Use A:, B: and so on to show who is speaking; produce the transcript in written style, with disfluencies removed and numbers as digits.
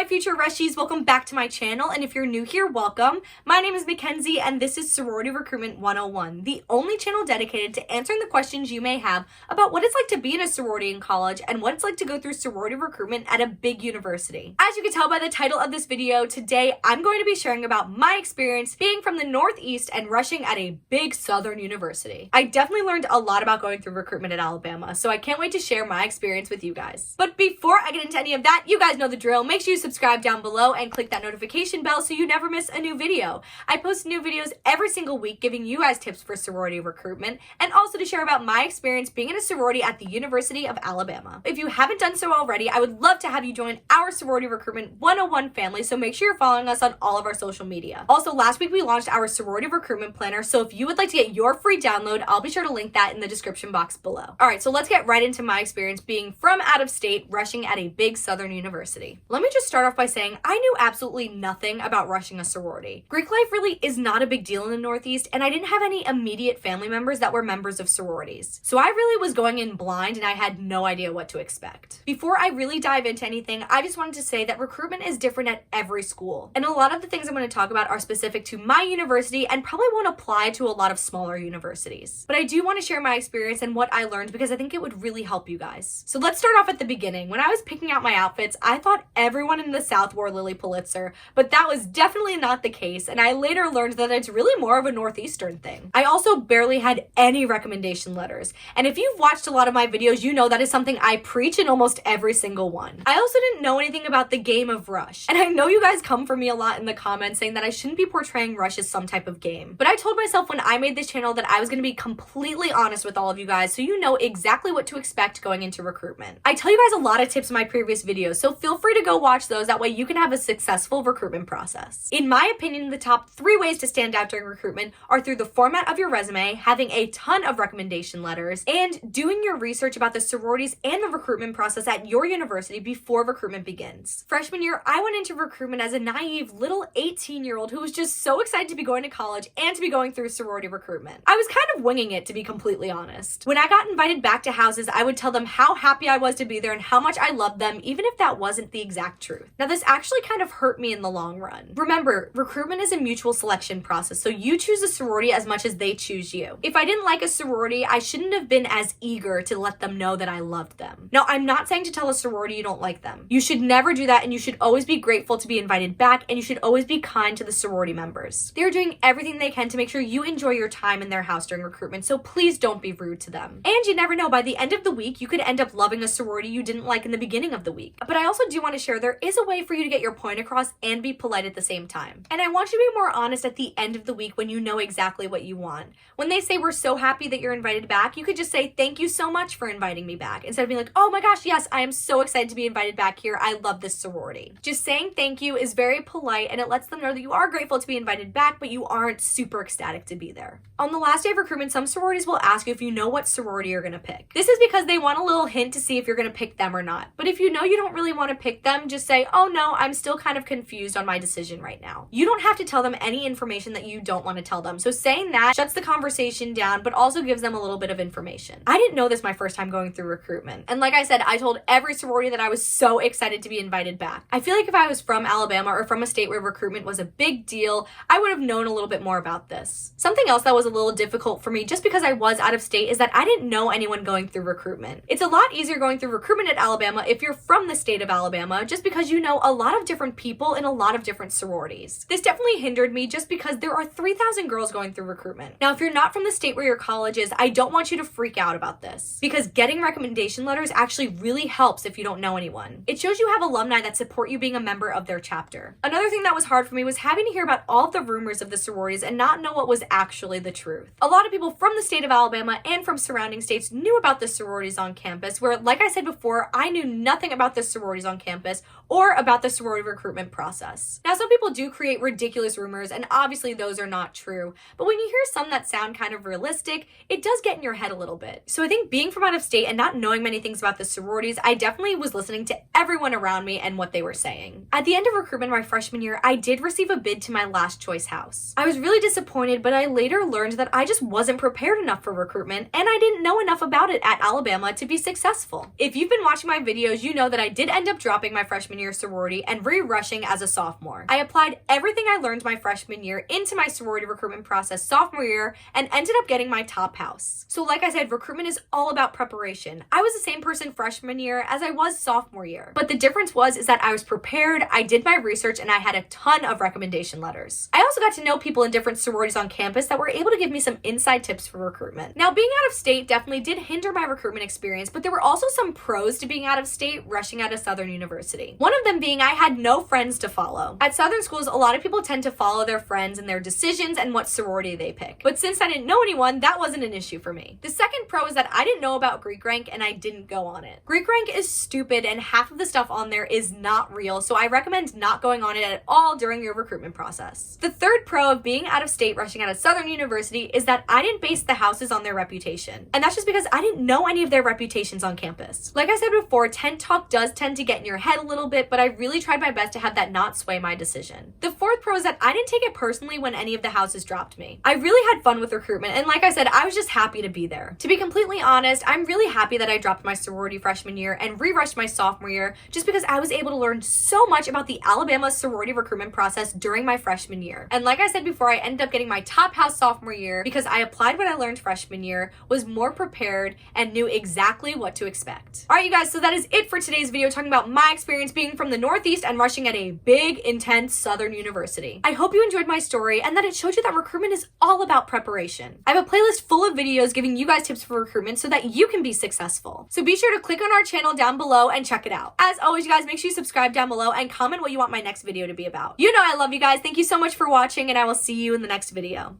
A: my future Rushies, welcome back to my channel, and if you're new here, welcome. My name is Mackenzie, and this is Sorority Recruitment 101, the only channel dedicated to answering the questions you may have about what it's like to be in a sorority in college and what it's like to go through sorority recruitment at a big university. As you can tell by the title of this video, today I'm going to be sharing about my experience being from the Northeast and rushing at a big Southern university. I definitely learned a lot about going through recruitment at Alabama, so I can't wait to share my experience with you guys. But before I get into any of that, you guys know the drill. Make sure you subscribe down below and click that notification bell so you never miss a new video. I post new videos every single week giving you guys tips for sorority recruitment and also to share about my experience being in a sorority at the University of Alabama. If you haven't done so already, I would love to have you join our Sorority Recruitment 101 family, so make sure you're following us on all of our social media. Also, last week we launched our Sorority Recruitment Planner, so if you would like to get your free download, I'll be sure to link that in the description box below. Alright, so let's get right into my experience being from out of state, rushing at a big Southern university. Let me just start off by saying I knew absolutely nothing about rushing a sorority. Greek life really is not a big deal in the Northeast, and I didn't have any immediate family members that were members of sororities. So I really was going in blind and I had no idea what to expect. Before I really dive into anything, I just wanted to say that recruitment is different at every school. And a lot of the things I'm going to talk about are specific to my university and probably won't apply to a lot of smaller universities. But I do want to share my experience and what I learned because I think it would really help you guys. So let's start off at the beginning. When I was picking out my outfits, I thought everyone in the South wore Lily Pulitzer, but that was definitely not the case, and I later learned that it's really more of a Northeastern thing. I also barely had any recommendation letters, and if you've watched a lot of my videos, you know that is something I preach in almost every single one. I also didn't know anything about the game of Rush, and I know you guys come for me a lot in the comments saying that I shouldn't be portraying Rush as some type of game, but I told myself when I made this channel that I was going to be completely honest with all of you guys so you know exactly what to expect going into recruitment. I tell you guys a lot of tips in my previous videos, so feel free to go watch those. That way you can have a successful recruitment process. In my opinion, the top 3 ways to stand out during recruitment are through the format of your resume, having a ton of recommendation letters, and doing your research about the sororities and the recruitment process at your university before recruitment begins. Freshman year, I went into recruitment as a naive little 18-year-old who was just so excited to be going to college and to be going through sorority recruitment. I was kind of winging it, to be completely honest. When I got invited back to houses, I would tell them how happy I was to be there and how much I loved them, even if that wasn't the exact truth. Now, this actually kind of hurt me in the long run. Remember, recruitment is a mutual selection process, so you choose a sorority as much as they choose you. If I didn't like a sorority, I shouldn't have been as eager to let them know that I loved them. Now, I'm not saying to tell a sorority you don't like them. You should never do that, and you should always be grateful to be invited back, and you should always be kind to the sorority members. They're doing everything they can to make sure you enjoy your time in their house during recruitment, so please don't be rude to them. And you never know, by the end of the week, you could end up loving a sorority you didn't like in the beginning of the week. But I also do want to share there is a way for you to get your point across and be polite at the same time. And I want you to be more honest at the end of the week when you know exactly what you want. When they say we're so happy that you're invited back, you could just say thank you so much for inviting me back instead of being like, oh my gosh, yes, I am so excited to be invited back here. I love this sorority. Just saying thank you is very polite and it lets them know that you are grateful to be invited back, but you aren't super ecstatic to be there. On the last day of recruitment, some sororities will ask you if you know what sorority you're going to pick. This is because they want a little hint to see if you're going to pick them or not. But if you know you don't really want to pick them, just say, oh no, I'm still kind of confused on my decision right now. You don't have to tell them any information that you don't want to tell them. So saying that shuts the conversation down, but also gives them a little bit of information. I didn't know this my first time going through recruitment. And like I said, I told every sorority that I was so excited to be invited back. I feel like if I was from Alabama or from a state where recruitment was a big deal, I would have known a little bit more about this. Something else that was a little difficult for me just because I was out of state is that I didn't know anyone going through recruitment. It's a lot easier going through recruitment at Alabama if you're from the state of Alabama, just because you know a lot of different people in a lot of different sororities. This definitely hindered me just because there are 3,000 girls going through recruitment. Now, if you're not from the state where your college is, I don't want you to freak out about this because getting recommendation letters actually really helps if you don't know anyone. It shows you have alumni that support you being a member of their chapter. Another thing that was hard for me was having to hear about all of the rumors of the sororities and not know what was actually the truth. A lot of people from the state of Alabama and from surrounding states knew about the sororities on campus, where, like I said before, I knew nothing about the sororities on campus or about the sorority recruitment process. Now, some people do create ridiculous rumors, and obviously those are not true, but when you hear some that sound kind of realistic, it does get in your head a little bit. So I think being from out of state and not knowing many things about the sororities, I definitely was listening to everyone around me and what they were saying. At the end of recruitment my freshman year, I did receive a bid to my last choice house. I was really disappointed, but I later learned that I just wasn't prepared enough for recruitment, and I didn't know enough about it at Alabama to be successful. If you've been watching my videos, you know that I did end up dropping my freshman year junior sorority and re-rushing as a sophomore. I applied everything I learned my freshman year into my sorority recruitment process sophomore year and ended up getting my top house. So like I said, recruitment is all about preparation. I was the same person freshman year as I was sophomore year. But the difference is that I was prepared, I did my research, and I had a ton of recommendation letters. I also got to know people in different sororities on campus that were able to give me some inside tips for recruitment. Now, being out of state definitely did hinder my recruitment experience, but there were also some pros to being out of state rushing out of Southern University. One of them being I had no friends to follow. At Southern schools, a lot of people tend to follow their friends and their decisions and what sorority they pick. But since I didn't know anyone, that wasn't an issue for me. The second pro is that I didn't know about Greek rank and I didn't go on it. Greek rank is stupid and half of the stuff on there is not real, so I recommend not going on it at all during your recruitment process. The third pro of being out of state rushing out of Southern University is that I didn't base the houses on their reputation. And that's just because I didn't know any of their reputations on campus. Like I said before, tent talk does tend to get in your head a little bit, but I really tried my best to have that not sway my decision. The fourth pro is that I didn't take it personally when any of the houses dropped me. I really had fun with recruitment, and like I said, I was just happy to be there. To be completely honest, I'm really happy that I dropped my sorority freshman year and re-rushed my sophomore year just because I was able to learn so much about the Alabama sorority recruitment process during my freshman year. And like I said before, I ended up getting my top house sophomore year because I applied what I learned freshman year, was more prepared, and knew exactly what to expect. All right, you guys, so that is it for today's video talking about my experience being from the Northeast and rushing at a big, intense Southern university. I hope you enjoyed my story and that it showed you that recruitment is all about preparation. I have a playlist full of videos giving you guys tips for recruitment so that you can be successful. So be sure to click on our channel down below and check it out. As always, you guys, make sure you subscribe down below and comment what you want my next video to be about. You know I love you guys. Thank you so much for watching, and I will see you in the next video.